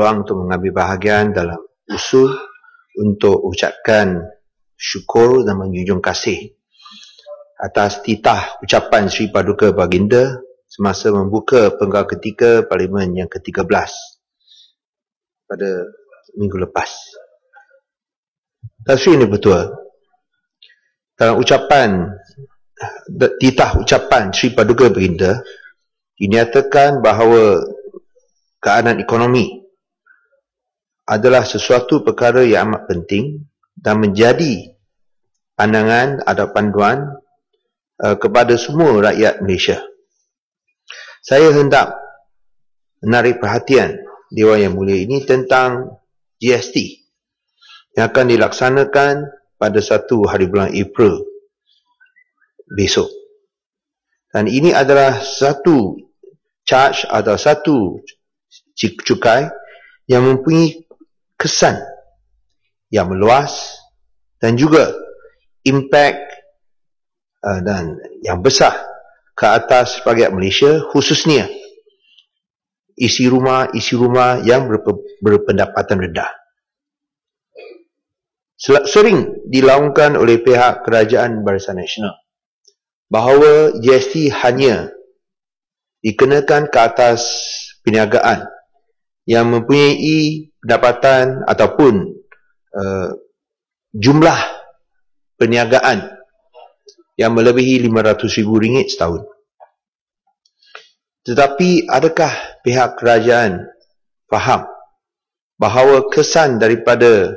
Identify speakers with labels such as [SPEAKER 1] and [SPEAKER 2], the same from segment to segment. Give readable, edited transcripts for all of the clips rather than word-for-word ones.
[SPEAKER 1] peluang untuk mengambil bahagian dalam usul untuk ucapkan syukur dan menjunjung kasih atas titah ucapan Sri Paduka Baginda semasa membuka penggal ketiga Parlimen yang ke-13 pada minggu lepas. Tasri ini betul. Dalam ucapan, titah ucapan Sri Paduka Baginda dinyatakan bahawa keadaan ekonomi adalah sesuatu perkara yang amat penting dan menjadi pandangan atau panduan kepada semua rakyat Malaysia. Saya hendak menarik perhatian Dewan Yang Mulia ini tentang GST yang akan dilaksanakan pada 1 hari bulan April besok. Dan ini adalah satu charge atau satu cukai yang mempunyai kesan yang meluas dan juga impak dan yang besar ke atas rakyat Malaysia, khususnya isi rumah yang berpendapatan rendah. Sering dilaungkan oleh pihak Kerajaan Barisan Nasional bahawa GST hanya dikenakan ke atas perniagaan yang mempunyai pendapatan ataupun jumlah perniagaan yang melebihi RM500,000 setahun. Tetapi adakah pihak kerajaan faham bahawa kesan daripada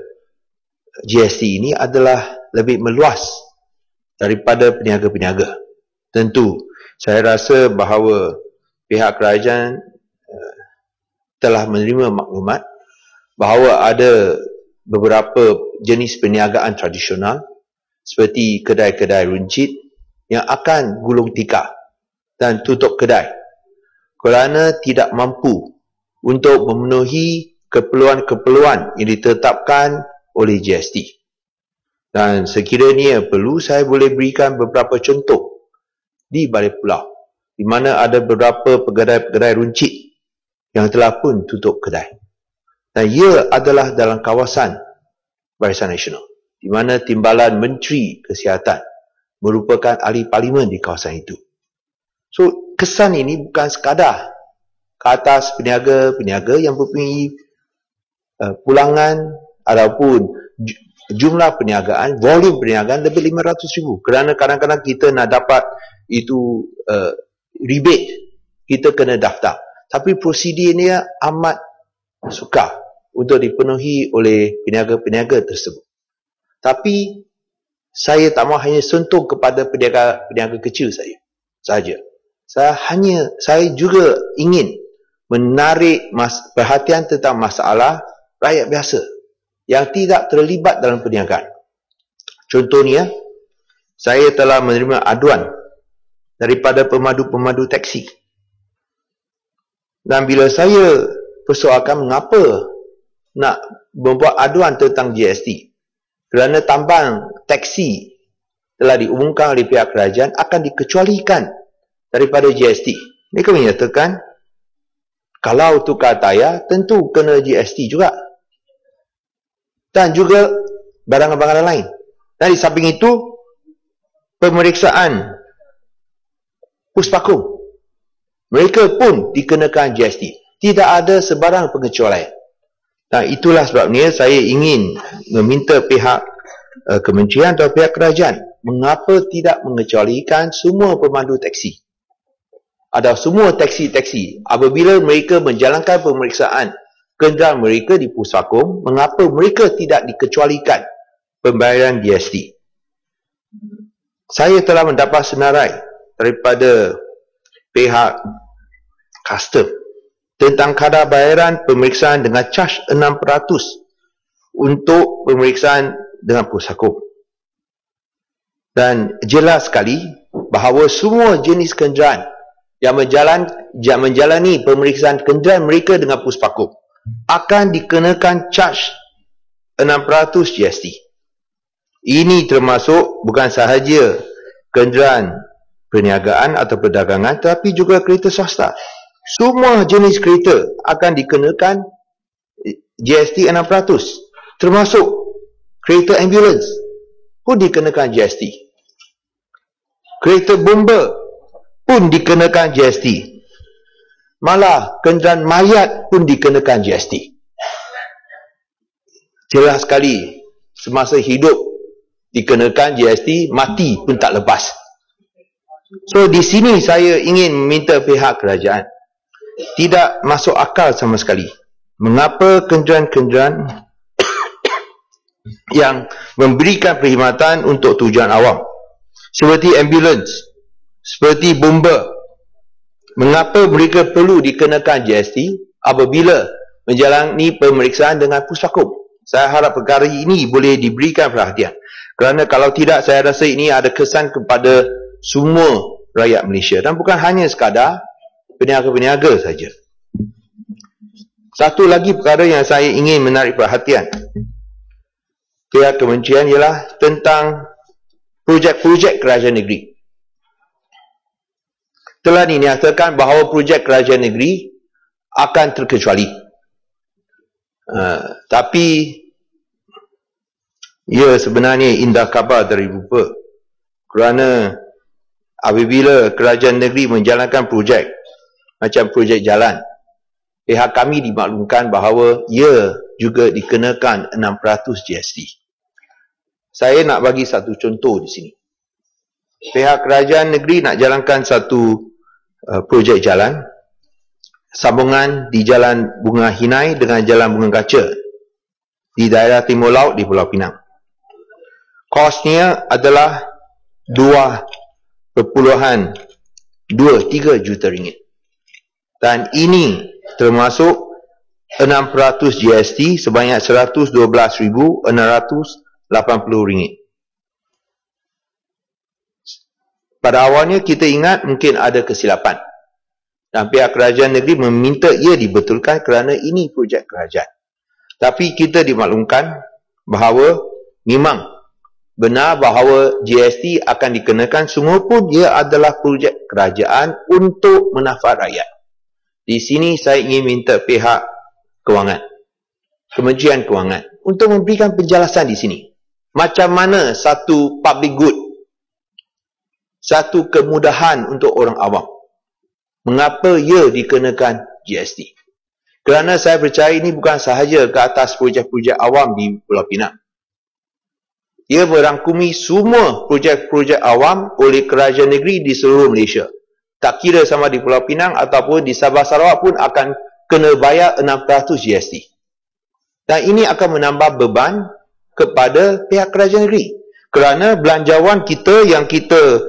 [SPEAKER 1] GST ini adalah lebih meluas daripada peniaga-peniaga? Tentu, saya rasa bahawa pihak kerajaan telah menerima maklumat bahawa ada beberapa jenis perniagaan tradisional seperti kedai-kedai runcit yang akan gulung tikar dan tutup kedai kerana tidak mampu untuk memenuhi keperluan-keperluan yang ditetapkan oleh GST. Dan sekiranya perlu, saya boleh berikan beberapa contoh di Balai Pulau di mana ada beberapa kedai-kedai runcit yang telah pun tutup kedai. Dan ia adalah dalam kawasan Barisan Nasional, di mana Timbalan Menteri Kesihatan merupakan ahli parlimen di kawasan itu. So, kesan ini bukan sekadar ke atas peniaga-peniaga yang mempunyai pulangan ataupun jumlah perniagaan, volume perniagaan lebih 500,000. Kerana kadang-kadang kita nak dapat itu rebate, kita kena daftar. Tapi prosedurnya amat sukar untuk dipenuhi oleh peniaga-peniaga tersebut. Tapi saya tak mahu hanya sentuh kepada peniaga kecil saja. Saya juga ingin menarik perhatian tentang masalah rakyat biasa yang tidak terlibat dalam perniagaan. Contohnya, saya telah menerima aduan daripada pemandu-pemandu teksi. Dan bila saya persoalkan mengapa nak membuat aduan tentang GST, kerana tambang teksi telah diumumkan oleh pihak kerajaan akan dikecualikan daripada GST. Mereka menyatakan kalau tukar tayar tentu kena GST juga. Dan juga barang-barang lain. Dan di samping itu, pemeriksaan puspakum, mereka pun dikenakan GST. Tidak ada sebarang pengecualian. Dan itulah sebabnya saya ingin meminta pihak kementerian atau pihak kerajaan mengapa tidak mengecualikan semua pemandu teksi atau semua teksi-teksi apabila mereka menjalankan pemeriksaan kenderaan mereka di puspakum, mengapa mereka tidak dikecualikan pembayaran GST. Saya telah mendapat senarai daripada pihak custom tentang kadar bayaran pemeriksaan dengan charge 6% untuk pemeriksaan dengan puspakum. Dan jelas sekali bahawa semua jenis kenderaan yang menjalani pemeriksaan kenderaan mereka dengan puspakum akan dikenakan charge 6% GST. Ini termasuk bukan sahaja kenderaan perniagaan atau perdagangan, tetapi juga kereta swasta. Semua jenis kereta akan dikenakan GST 6%. Termasuk kereta ambulans pun dikenakan GST. Kereta bomba pun dikenakan GST. Malah kenderaan mayat pun dikenakan GST. Jelas sekali, semasa hidup dikenakan GST, mati pun tak lepas. So di sini saya ingin meminta pihak kerajaan, tidak masuk akal sama sekali. Mengapa kenderaan-kenderaan yang memberikan perkhidmatan untuk tujuan awam, seperti ambulans, seperti bomba, mengapa mereka perlu dikenakan GST apabila menjalani pemeriksaan dengan puspakum? Saya harap perkara ini boleh diberikan perhatian. Kerana kalau tidak, saya rasa ini ada kesan kepada semua rakyat Malaysia. Dan bukan hanya sekadar peniaga-peniaga saja. Satu lagi perkara yang saya ingin menarik perhatian pihak kementerian ialah tentang projek-projek kerajaan negeri. Telah dinyatakan bahawa projek kerajaan negeri akan terkecuali. Tapi ia sebenarnya indah khabar dari rupa, kerana apabila kerajaan negeri menjalankan projek macam projek jalan, pihak kami dimaklumkan bahawa ia juga dikenakan 6% GST. Saya nak bagi satu contoh di sini. Pihak kerajaan negeri nak jalankan satu projek jalan, sambungan di Jalan Bunga Hinai dengan Jalan Bunga Kaca di daerah Timur Laut di Pulau Pinang. Kosnya adalah 2.23 juta ringgit. Dan ini termasuk 6% GST sebanyak RM112,680. Pada awalnya kita ingat mungkin ada kesilapan. Dan pihak kerajaan negeri meminta ia dibetulkan kerana ini projek kerajaan. Tapi kita dimaklumkan bahawa memang benar bahawa GST akan dikenakan, semua pun ia adalah projek kerajaan untuk manfaat rakyat. Di sini saya ingin minta pihak kewangan, Kementerian Kewangan, untuk memberikan penjelasan di sini. Macam mana satu public good, satu kemudahan untuk orang awam, mengapa ia dikenakan GST? Kerana saya percaya ini bukan sahaja ke atas projek-projek awam di Pulau Pinang. Ia merangkumi semua projek-projek awam oleh kerajaan negeri di seluruh Malaysia. Tak kira sama di Pulau Pinang ataupun di Sabah Sarawak pun akan kena bayar 6% GST. Dan ini akan menambah beban kepada pihak kerajaan negeri. Kerana belanjawan kita yang kita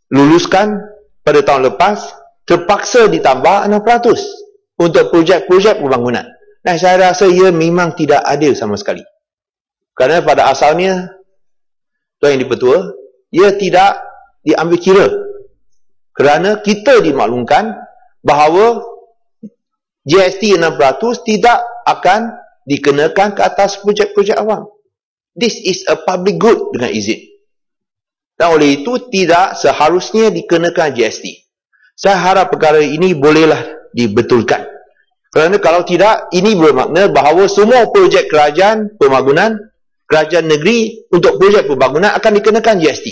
[SPEAKER 1] luluskan pada tahun lepas terpaksa ditambah 6% untuk projek-projek pembangunan. Dan saya rasa ia memang tidak adil sama sekali. Kerana pada asalnya, Tuan Yang Dipertua, ia tidak diambil kira. Kerana kita dimaklumkan bahawa GST 6% tidak akan dikenakan ke atas projek-projek awam. This is a public good dengan izin. Dan oleh itu tidak seharusnya dikenakan GST. Saya harap perkara ini bolehlah dibetulkan. Kerana kalau tidak, ini bermakna bahawa semua projek kerajaan pembangunan, kerajaan negeri untuk projek pembangunan akan dikenakan GST.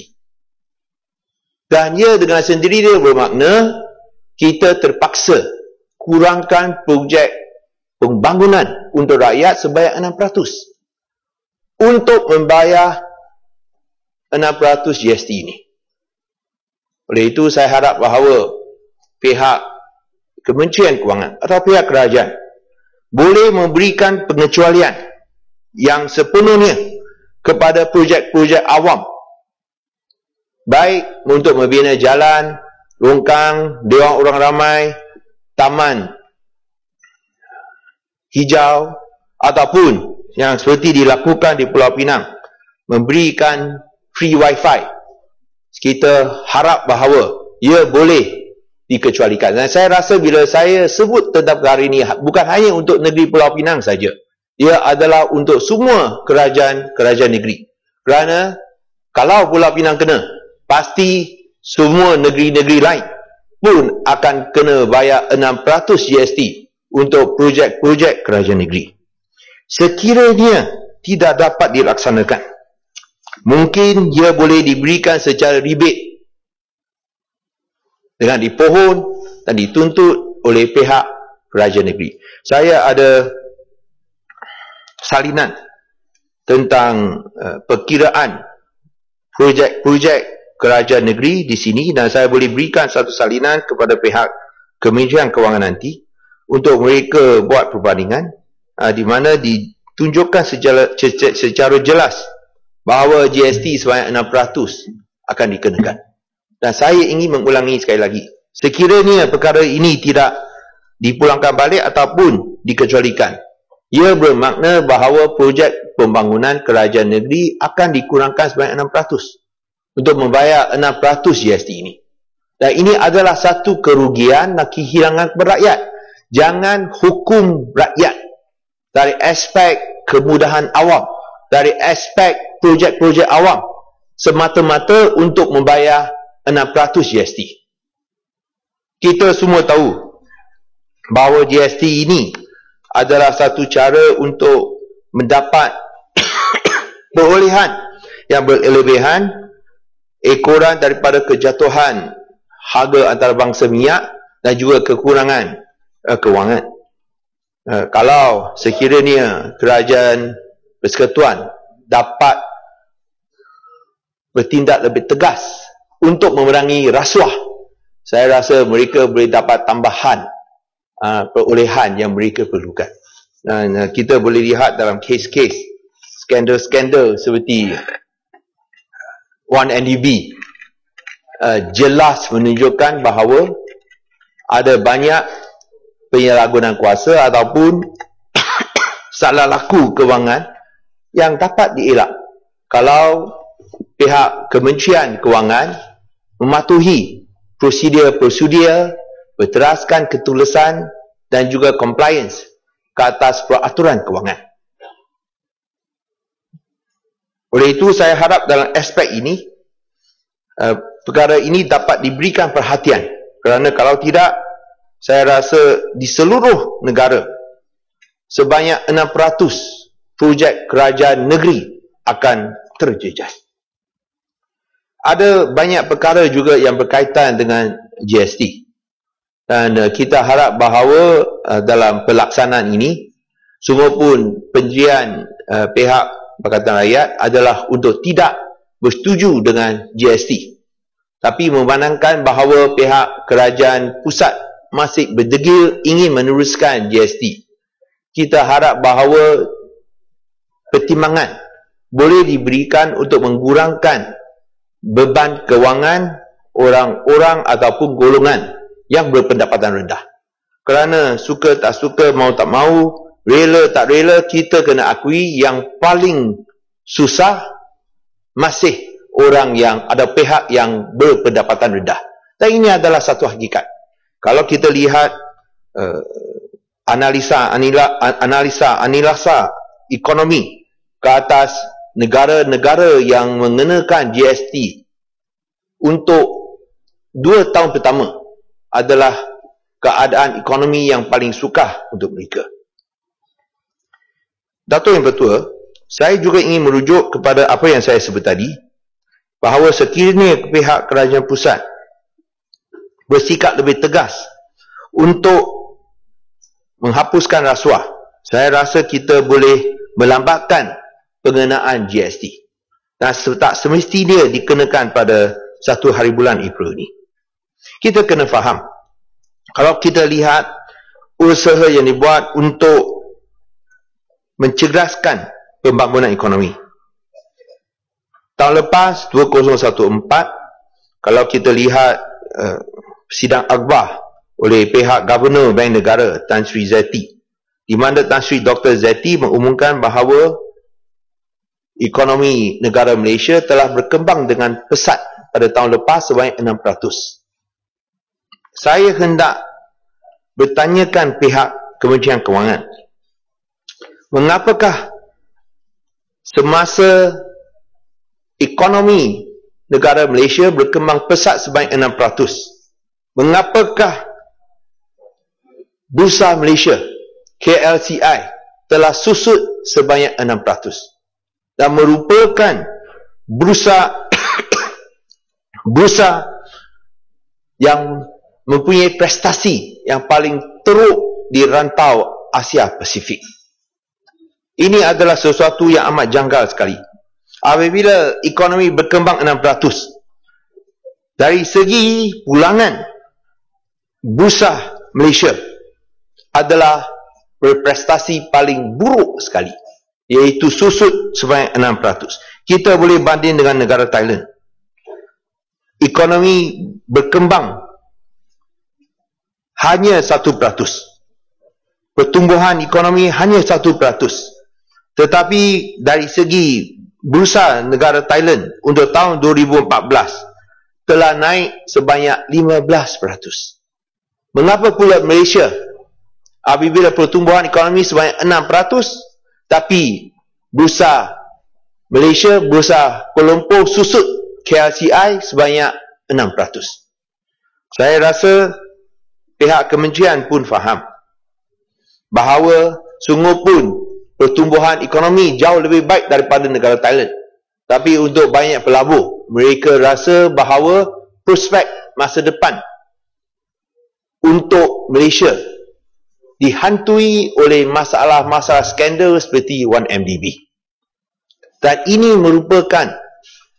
[SPEAKER 1] Dan ia dengan sendiri dia bermakna kita terpaksa kurangkan projek pembangunan untuk rakyat sebanyak 6% untuk membayar 6% GST ini. Oleh itu saya harap bahawa pihak Kementerian Kewangan atau pihak kerajaan boleh memberikan pengecualian yang sepenuhnya kepada projek-projek awam, baik untuk membina jalan, longkang, dewan orang ramai, taman hijau, ataupun yang seperti dilakukan di Pulau Pinang, memberikan free wifi. Kita harap bahawa ia boleh dikecualikan. Dan saya rasa bila saya sebut tentang perkara ini, bukan hanya untuk negeri Pulau Pinang saja. Ia adalah untuk semua kerajaan negeri. Kerana kalau Pulau Pinang kena, pasti semua negeri-negeri lain pun akan kena bayar 6% GST untuk projek-projek kerajaan negeri. Sekiranya tidak dapat dilaksanakan, mungkin ia boleh diberikan secara rebate dengan dipohon dan dituntut oleh pihak kerajaan negeri. Saya ada salinan tentang perkiraan projek-projek kerajaan negeri di sini, dan saya boleh berikan satu salinan kepada pihak Kementerian Kewangan nanti untuk mereka buat perbandingan, di mana ditunjukkan secara jelas bahawa GST sebanyak 6% akan dikenakan. Dan saya ingin mengulangi sekali lagi, sekiranya perkara ini tidak dipulangkan balik ataupun dikecualikan, ia bermakna bahawa projek pembangunan kerajaan negeri akan dikurangkan sebanyak 6% untuk membayar 6% GST ini. Dan ini adalah satu kerugian dan kehilangan kepada rakyat. Jangan hukum rakyat dari aspek kemudahan awam, dari aspek projek-projek awam, semata-mata untuk membayar 6% GST. Kita semua tahu bahawa GST ini adalah satu cara untuk mendapat perolehan yang berlebihan, ekoran daripada kejatuhan harga antarabangsa minyak dan juga kekurangan kewangan. Kalau sekiranya kerajaan persekutuan dapat bertindak lebih tegas untuk memerangi rasuah, saya rasa mereka boleh dapat tambahan perolehan yang mereka perlukan. Dan kita boleh lihat dalam kes-kes skandal-skandal seperti 1MDB jelas menunjukkan bahawa ada banyak penyalahgunaan kuasa ataupun salah laku kewangan yang dapat dielak kalau pihak Kementerian Kewangan mematuhi prosedur-prosedur, berteraskan ketulusan dan juga compliance ke atas peraturan kewangan. Oleh itu, saya harap dalam aspek ini, perkara ini dapat diberikan perhatian, kerana kalau tidak, saya rasa di seluruh negara sebanyak 6% projek kerajaan negeri akan terjejas. Ada banyak perkara juga yang berkaitan dengan GST. Dan kita harap bahawa dalam pelaksanaan ini, semua pun pendirian pihak Pakatan Rakyat adalah untuk tidak bersetuju dengan GST. Tapi memandangkan bahawa pihak kerajaan pusat masih berdegil ingin meneruskan GST. Kita harap bahawa pertimbangan boleh diberikan untuk mengurangkan beban kewangan orang-orang ataupun golongan yang berpendapatan rendah. Kerana suka tak suka, mau tak mau, rela tak rela, kita kena akui yang paling susah masih orang yang ada pihak yang berpendapatan rendah. Dan ini adalah satu hakikat. Kalau kita lihat analisa ekonomi ke atas negara-negara yang mengenakan GST untuk 2 tahun pertama, adalah keadaan ekonomi yang paling sukar untuk mereka. Datuk Yang Bertua, saya juga ingin merujuk kepada apa yang saya sebut tadi, bahawa sekiranya pihak kerajaan pusat bersikap lebih tegas untuk menghapuskan rasuah, saya rasa kita boleh melambatkan pengenaan GST. Dan tak semestinya dikenakan pada 1 hari bulan April ini. Kita kena faham, kalau kita lihat usaha yang dibuat untuk mencerdaskan pembangunan ekonomi. Tahun lepas, 2014, kalau kita lihat sidang akhbar oleh pihak Governor Bank Negara Tan Sri Zeti, di mana Tan Sri Dr. Zeti mengumumkan bahawa ekonomi negara Malaysia telah berkembang dengan pesat pada tahun lepas sebanyak 6%. Saya hendak bertanyakan pihak Kementerian Kewangan, mengapakah semasa ekonomi negara Malaysia berkembang pesat sebanyak 6%, mengapakah Bursa Malaysia KLCI telah susut sebanyak 6% dan merupakan bursa bursa yang mempunyai prestasi yang paling teruk di rantau Asia Pasifik. Ini adalah sesuatu yang amat janggal sekali. Apabila ekonomi berkembang 6%, dari segi pulangan, bursa Malaysia adalah berprestasi paling buruk sekali, iaitu susut sebanyak 6%. Kita boleh banding dengan negara Thailand. Ekonomi berkembang hanya 1%. Pertumbuhan ekonomi hanya 1%. Tetapi dari segi bursa negara Thailand untuk tahun 2014 telah naik sebanyak 15%. Mengapa pula Malaysia apabila pertumbuhan ekonomi sebanyak 6%, tapi bursa Malaysia, bursa Kuala Lumpur susut KLCI sebanyak 6%. Saya rasa pihak kementerian pun faham bahawa sungguh pun pertumbuhan ekonomi jauh lebih baik daripada negara Thailand. Tapi untuk banyak pelabur, mereka rasa bahawa prospek masa depan untuk Malaysia dihantui oleh masalah-masalah skandal seperti 1MDB. Dan ini merupakan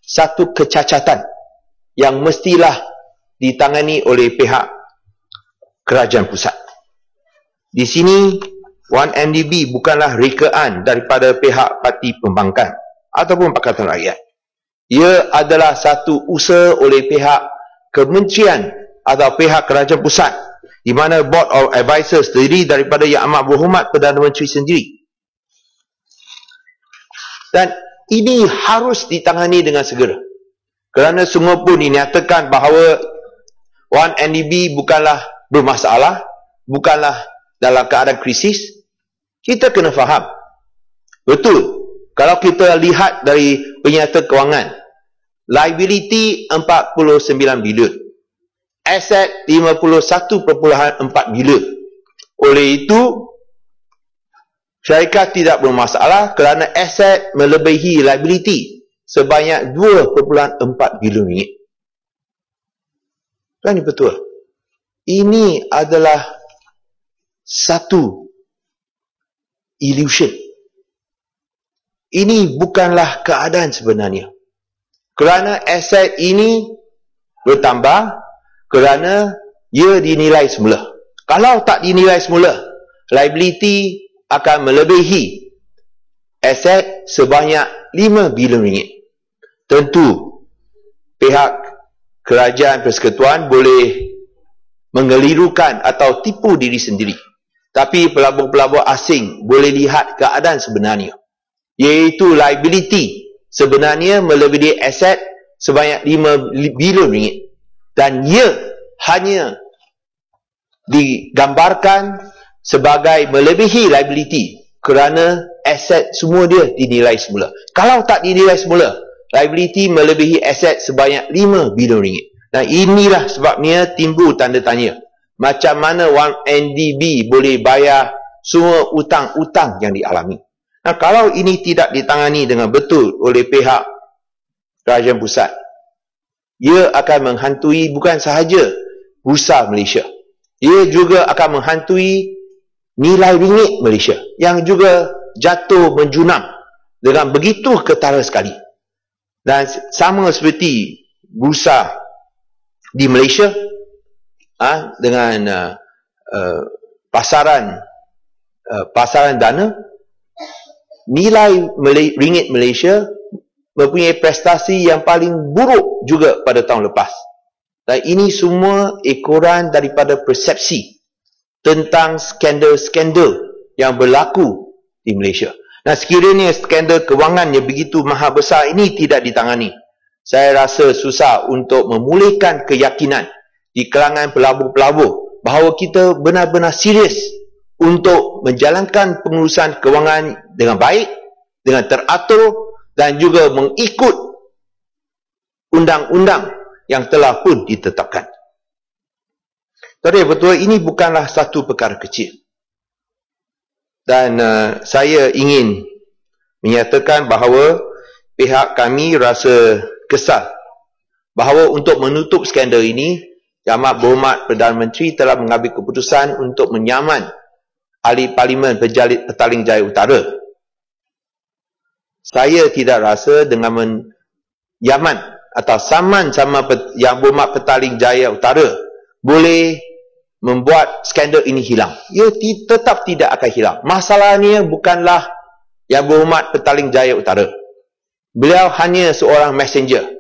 [SPEAKER 1] satu kecacatan yang mestilah ditangani oleh pihak kerajaan pusat. Di sini 1MDB bukanlah rekaan daripada pihak parti pembangkang ataupun Pakatan Rakyat. Ia adalah satu usaha oleh pihak kementerian atau pihak kerajaan pusat, di mana Board of Advisors terdiri daripada Yang Amat Berhormat Perdana Menteri sendiri. Dan ini harus ditangani dengan segera. Kerana semua pun dinyatakan bahawa 1MDB bukanlah bermasalah, bukanlah dalam keadaan krisis. Kita kena faham. Betul. Kalau kita lihat dari penyata kewangan, liability 49 bilion, aset 51.4 bilion. Oleh itu, syarikat tidak bermasalah kerana aset melebihi liability sebanyak 2.4 bilion ringgit. Kan betul? Ini adalah satu illusion. Ini bukanlah keadaan sebenarnya. Kerana aset ini bertambah kerana ia dinilai semula. Kalau tak dinilai semula, liability akan melebihi aset sebanyak 5 bilion ringgit. Tentu pihak kerajaan persekutuan boleh mengelirukan atau tipu diri sendiri. Tapi pelabur-pelabur asing boleh lihat keadaan sebenarnya, iaitu liability sebenarnya melebihi aset sebanyak 5 bilion ringgit. Dan ia hanya digambarkan sebagai melebihi liability kerana aset semua dia dinilai semula. Kalau tak dinilai semula, liability melebihi aset sebanyak 5 bilion ringgit. Dan inilah sebabnya timbul tanda tanya. Macam mana 1MDB boleh bayar semua hutang-hutang yang dialami. Nah, kalau ini tidak ditangani dengan betul oleh pihak kerajaan pusat, ia akan menghantui bukan sahaja bursa Malaysia, ia juga akan menghantui nilai ringgit Malaysia yang juga jatuh menjunam dengan begitu ketara sekali. Dan sama seperti bursa di Malaysia, dengan pasaran dana, nilai ringgit Malaysia mempunyai prestasi yang paling buruk juga pada tahun lepas. Dan ini semua ekoran daripada persepsi tentang skandal-skandal yang berlaku di Malaysia. Nah, sekiranya skandal kewangan yang begitu maha besar ini tidak ditangani, saya rasa susah untuk memulihkan keyakinan di kalangan pelabur-pelabur bahawa kita benar-benar serius untuk menjalankan pengurusan kewangan dengan baik, dengan teratur dan juga mengikut undang-undang yang telah pun ditetapkan. Tuan Yang Bertuah, ini bukanlah satu perkara kecil. Dan saya ingin menyatakan bahawa pihak kami rasa kesal bahawa untuk menutup skandal ini, Yang Amat Berhormat Perdana Menteri telah mengambil keputusan untuk menyaman Ahli Parlimen Petaling Jaya Utara. Saya tidak rasa dengan menyaman atau saman sama Yang Berhormat Petaling Jaya Utara boleh membuat skandal ini hilang. Ia tetap tidak akan hilang. Masalahnya bukanlah Yang Berhormat Petaling Jaya Utara. Beliau hanya seorang messenger.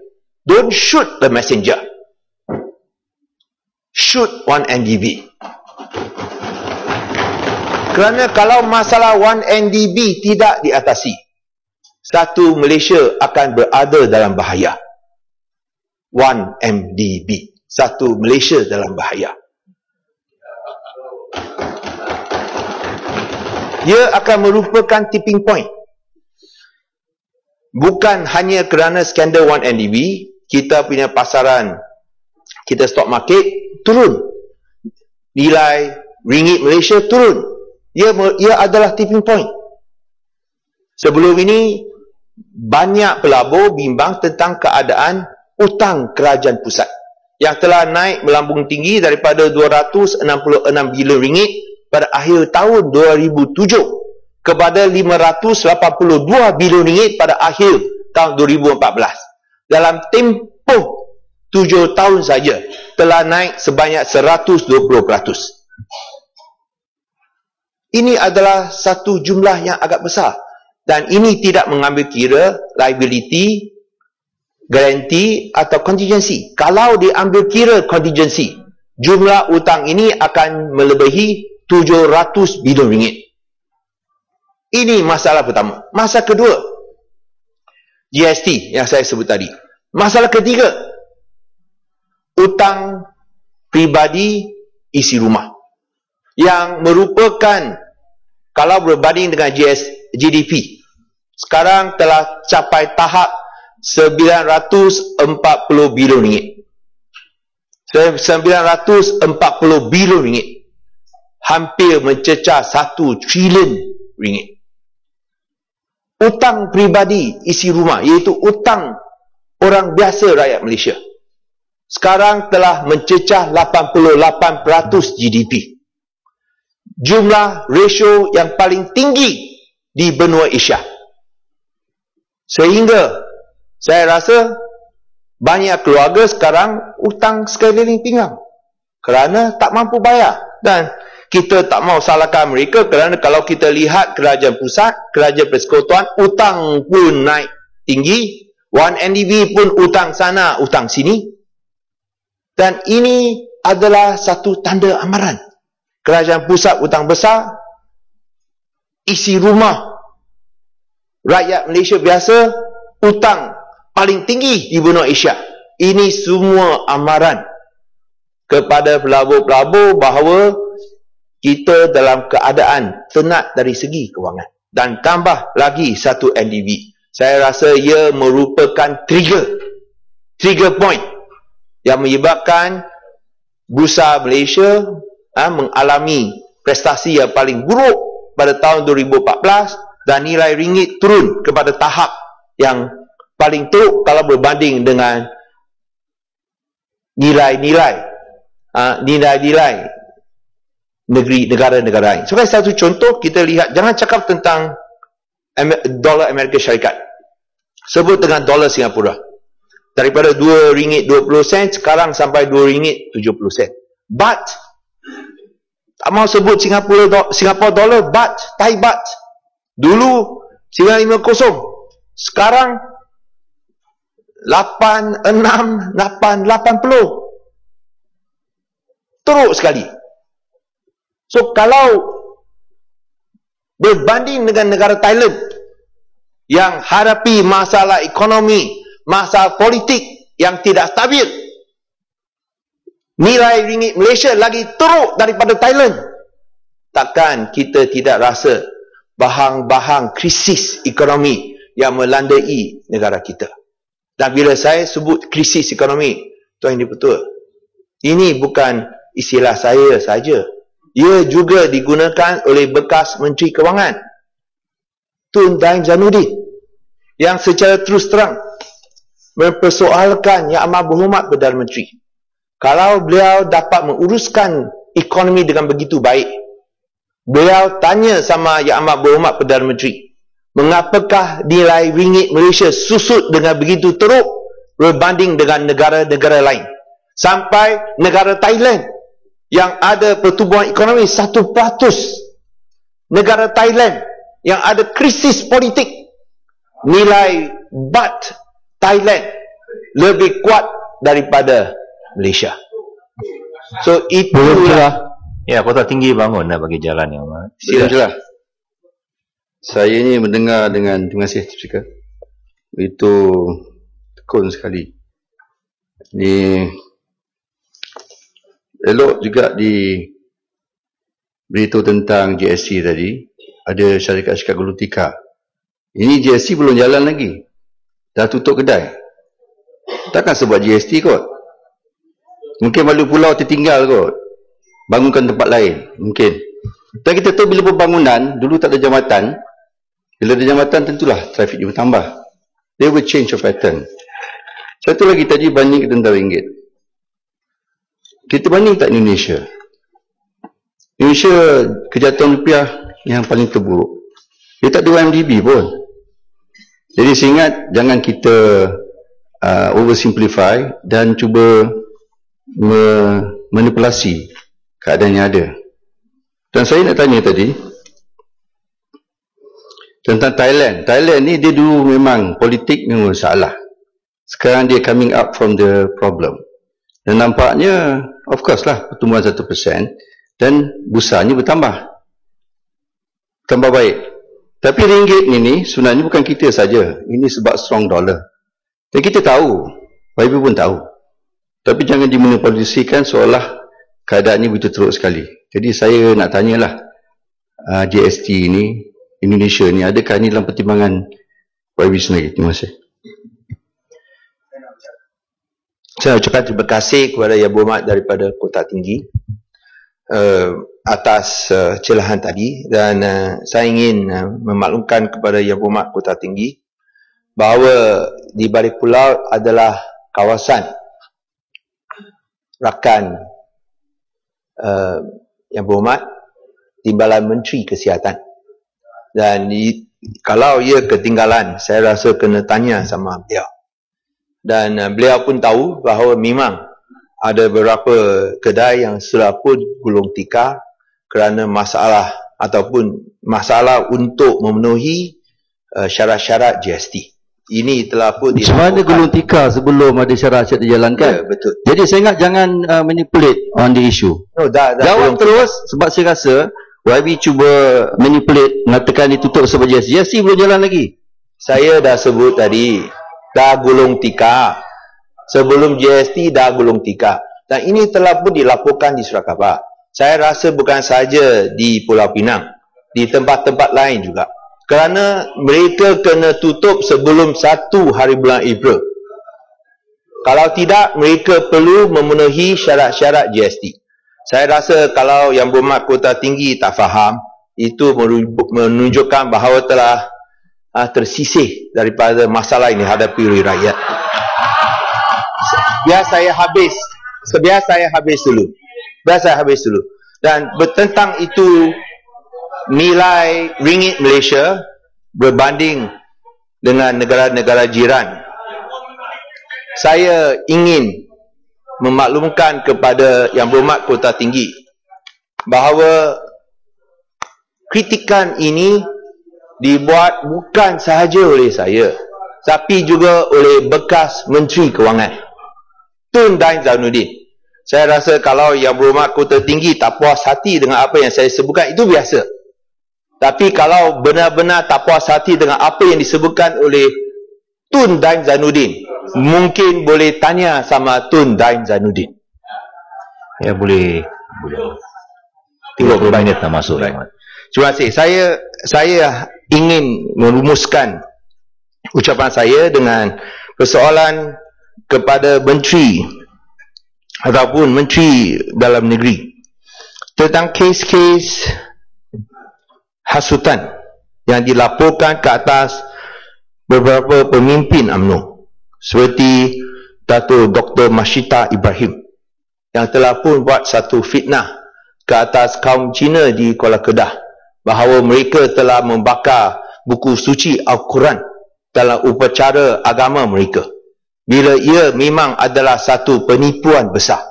[SPEAKER 1] Don't shoot the messenger. Shoot 1MDB. Kerana kalau masalah 1MDB tidak diatasi, satu Malaysia akan berada dalam bahaya. 1MDB. Satu Malaysia dalam bahaya. Ia akan merupakan tipping point. Bukan hanya kerana skandal 1MDB, kita punya pasaran, kita stock market turun. Nilai ringgit Malaysia turun. Ia adalah tipping point. Sebelum ini, banyak pelabur bimbang tentang keadaan hutang kerajaan pusat yang telah naik melambung tinggi daripada 266 bilion ringgit pada akhir tahun 2007 kepada 582 bilion ringgit pada akhir tahun 2014. Dalam tempoh 7 tahun saja telah naik sebanyak 120%. Ini adalah satu jumlah yang agak besar. Dan ini tidak mengambil kira liability, garanti atau contingency. Kalau diambil kira contingency, jumlah hutang ini akan melebihi 700 bilion ringgit. Ini masalah pertama. Masalah kedua, GST yang saya sebut tadi. Masalah ketiga, hutang pribadi isi rumah. Yang merupakan, kalau berbanding dengan GDP, sekarang telah capai tahap 940 bilion ringgit. 940 bilion ringgit. Hampir mencecah 1 trilion ringgit. Hutang pribadi isi rumah, iaitu hutang orang biasa rakyat Malaysia, sekarang telah mencecah 88% GDP. Jumlah rasio yang paling tinggi di benua Asia. Sehingga saya rasa banyak keluarga sekarang hutang sekeliling pinggang kerana tak mampu bayar. Dan kita tak mau salahkan mereka kerana kalau kita lihat kerajaan pusat, kerajaan persekutuan, hutang pun naik tinggi. 1MDB pun hutang sana, hutang sini. Dan ini adalah satu tanda amaran. Kerajaan pusat hutang besar, isi rumah rakyat Malaysia biasa hutang paling tinggi di benua Asia. Ini semua amaran kepada pelabur-pelabur bahawa kita dalam keadaan tenat dari segi kewangan. Dan tambah lagi satu MDB. Saya rasa ia merupakan trigger point yang menyebabkan bursa Malaysia mengalami prestasi yang paling buruk pada tahun 2014 dan nilai ringgit turun kepada tahap yang paling teruk kalau berbanding dengan nilai-nilai negara-negara lain. Sebagai satu contoh, kita lihat, jangan cakap tentang dolar Amerika Syarikat, sebut dengan dolar Singapura. Daripada RM2.20 sekarang sampai RM2.70. Baht, tak mau sebut Singapura dolar, baht, Thai baht. Dulu 950, sekarang 86, 80. Teruk sekali. So kalau berbanding dengan negara Thailand yang hadapi masalah ekonomi, masalah politik yang tidak stabil, nilai ringgit Malaysia lagi teruk daripada Thailand, takkan kita tidak rasa bahang-bahang krisis ekonomi yang melandai negara kita. Dan bila saya sebut krisis ekonomi, Tuan Yang Dipertua, ini bukan istilah saya saja. Ia juga digunakan oleh bekas Menteri Kewangan Tun Daim Zainuddin yang secara terus terang mempersoalkan Yang Amat Berhormat Perdana Menteri. Kalau beliau dapat menguruskan ekonomi dengan begitu baik, beliau tanya sama Yang Amat Berhormat Perdana Menteri, mengapakah nilai ringgit Malaysia susut dengan begitu teruk berbanding dengan negara-negara lain? Sampai negara Thailand yang ada pertumbuhan ekonomi 1%, negara Thailand yang ada krisis politik, nilai baht Thailand lebih kuat daripada Malaysia. So itulah.
[SPEAKER 2] Ya, Kota Tinggi bangun dah bagi jalan yang
[SPEAKER 3] silalah. Saya ni mendengar dengan, terima kasih Speaker, itu tekun sekali. Ni elok juga diberitahu tentang GST tadi. Ada syarikat-syarikat gulung tikar. Ini GST belum jalan lagi, dah tutup kedai. Takkan sebab GST kot. Mungkin malu pulau tertinggal kot, bangunkan tempat lain mungkin. Dan kita tahu bila pembangunan, dulu tak ada jambatan. Bila ada jambatan tentulah trafik juga tambah. They will change your pattern. Satu lagi tadi banding tentang ringgit. Kita banding tak Indonesia? Indonesia kejatuhan rupiah yang paling terburuk. Dia tak ada YMDB pun. Jadi saya ingat jangan kita oversimplify dan cuba manipulasi keadaan yang ada. Dan saya nak tanya tadi tentang Thailand. Thailand ni dia dulu memang politik memang salah. Sekarang dia coming up from the problem. Dan nampaknya, of course lah, pertumbuhan 1% dan busanya bertambah. Tambah baik. Tapi ringgit ni sebenarnya bukan kita saja. Ini sebab strong dollar. Dan kita tahu, YB pun tahu. Tapi jangan dimanipulasikan seolah keadaan ini begitu teruk sekali. Jadi saya nak tanyalah, GST ni, Indonesia ni, adakah ini dalam pertimbangan YB sendiri? Terima kasih.
[SPEAKER 1] Saya ucapkan terima kasih kepada Yang Berhormat daripada Kota Tinggi atas celahan tadi, dan saya ingin memaklumkan kepada Yang Berhormat Kota Tinggi bahawa di balik pulau adalah kawasan rakan Yang Berhormat Timbalan Menteri Kesihatan, dan kalau ia ketinggalan, saya rasa kena tanya sama beliau. Dan beliau pun tahu bahawa memang ada beberapa kedai yang sudah pun gulung tikar kerana masalah ataupun masalah untuk memenuhi syarat-syarat GST. Ini telah pun
[SPEAKER 3] sebenarnya gulung tikar sebelum ada syarat-syarat dijalankan.
[SPEAKER 1] Ya, betul.
[SPEAKER 3] Jadi saya ingat jangan manipulate on the issue. Jawab terus, sebab saya rasa YB cuba manipulate, mengatakan ditutup sebab GST. GST belum jalan lagi.
[SPEAKER 1] Saya dah sebut tadi, dah gulung tikar. Sebelum GST dah gulung tikar. Dan ini telah pun dilaporkan di Surat Khabar. Saya rasa bukan saja di Pulau Pinang, di tempat-tempat lain juga. Kerana mereka kena tutup sebelum 1 hari bulan April. Kalau tidak, mereka perlu memenuhi syarat-syarat GST. Saya rasa kalau Yang Berhormat Kota Tinggi tak faham, itu menunjukkan bahawa telah tersisih daripada masalah ini hadapi oleh rakyat. Biar saya habis dulu. Dan bertentang itu, nilai ringgit Malaysia berbanding dengan negara-negara jiran. Saya ingin memaklumkan kepada Yang Berhormat Kota Tinggi bahawa kritikan ini dibuat bukan sahaja oleh saya, tapi juga oleh bekas Menteri Kewangan Tun Daim Zainuddin. Saya rasa kalau Yang Berhormat Kota Tinggi tak puas hati dengan apa yang saya sebutkan, itu biasa. Tapi kalau benar-benar tak puas hati dengan apa yang disebutkan oleh Tun Daim Zainuddin, mungkin boleh tanya sama Tun Daim Zainuddin.
[SPEAKER 2] Ya, boleh. 30 minit dah masuk.
[SPEAKER 1] Terima kasih. Saya ingin merumuskan ucapan saya dengan persoalan kepada Menteri ataupun Menteri Dalam Negeri tentang kes-kes hasutan yang dilaporkan ke atas beberapa pemimpin UMNO seperti Dato' Dr. Masyidah Ibrahim yang telah pun buat satu fitnah ke atas kaum Cina di Kuala Kedah bahawa mereka telah membakar buku suci Al-Quran dalam upacara agama mereka, bila ia memang adalah satu penipuan besar.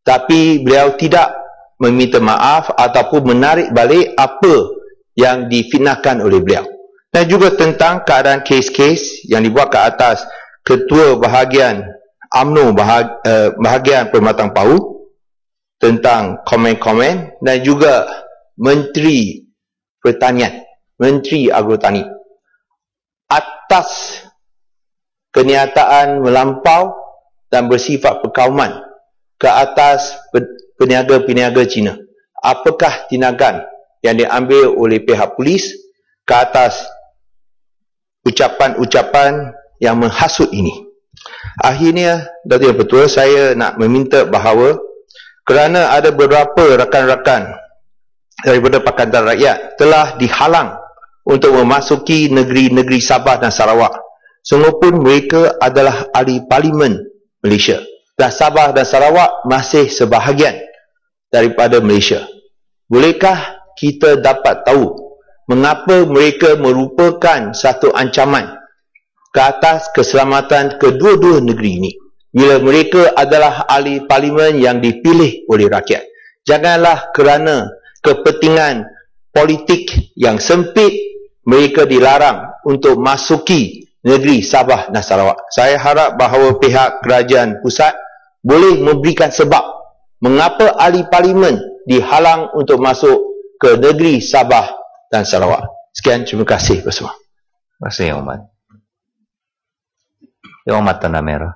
[SPEAKER 1] Tapi beliau tidak meminta maaf ataupun menarik balik apa yang difitnahkan oleh beliau. Dan juga tentang keadaan kes-kes yang dibuat ke atas Ketua Bahagian UMNO Bahagian Permatang Pau tentang komen-komen, dan juga Menteri Pertanian, Menteri Agrotani, atas kenyataan melampau dan bersifat perkauman ke atas peniaga-peniaga Cina. Apakah tindakan yang diambil oleh pihak polis ke atas ucapan-ucapan yang menghasut ini? Akhirnya, Dato' Yang Pertua, saya nak meminta bahawa kerana ada beberapa rakan-rakan daripada Pakatan Rakyat telah dihalang untuk memasuki negeri-negeri Sabah dan Sarawak, sungguhpun mereka adalah ahli parlimen Malaysia, dan Sabah dan Sarawak masih sebahagian daripada Malaysia. Bolehkah kita dapat tahu mengapa mereka merupakan satu ancaman ke atas keselamatan kedua-dua negeri ini, bila mereka adalah ahli parlimen yang dipilih oleh rakyat? Janganlah kerana kepentingan politik yang sempit mereka dilarang untuk masuki negeri Sabah dan Sarawak. Saya harap bahawa pihak kerajaan pusat boleh memberikan sebab mengapa ahli parlimen dihalang untuk masuk ke negeri Sabah dan Sarawak. Sekian, terima kasih bersama.
[SPEAKER 2] Terima kasih, Yang Hormat. Yang Hormat Tanah Merah.